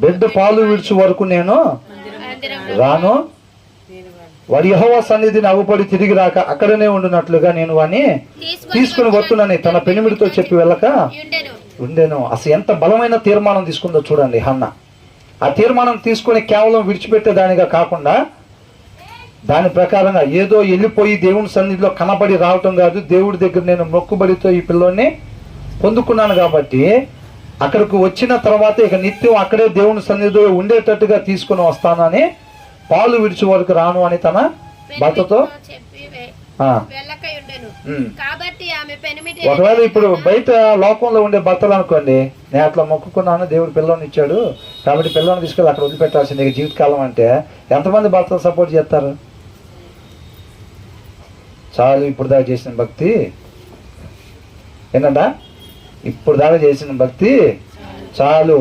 బిడ్డ పాలు విడిచి వరకు నేను రాను. వాడు యెహోవా సన్నిధిని అగుపడి తిరిగి రాక అక్కడనే ఉండినట్లుగా నేను వాడిని తీసుకుని వస్తున్నాను తన పెనిమిడితో చెప్పి వెళ్ళక ఉండేను. అసలు ఎంత బలమైన తీర్మానం తీసుకుందో చూడండి హన్న. ఆ తీర్మానం తీసుకొని కేవలం విడిచిపెట్టేదానిగా కాకుండా దాని ప్రకారంగా ఏదో వెళ్ళిపోయి దేవుని సన్నిధిలో కనబడి రావటం కాదు, దేవుడి దగ్గర నేను మొక్కుబడితో ఈ పిల్లోని పొందుకున్నాను కాబట్టి అక్కడికి వచ్చిన తర్వాత ఇక నిత్యం అక్కడే దేవుని సన్నిధిలో ఉండేటట్టుగా తీసుకుని వస్తానని, పాలు విడిచి వరకు రాను అని తన భర్తతో. ఒకవేళ ఇప్పుడు బయట లోకంలో ఉండే భర్తలు అనుకోండి, నేను అట్లా మొక్కుకున్నాను, దేవుడు పిల్లోని ఇచ్చాడు కాబట్టి పిల్లోని తీసుకెళ్ళి అక్కడ వదిలిపెట్టాల్సింది ఇక జీవితకాలం అంటే ఎంతమంది భర్తలు సపోర్ట్ చేస్తారు? చాలు ఇప్పుడు దాకా చేసిన భక్తి ఏంటంట, ఇప్పుడు దాకా చేసిన భక్తి చాలు,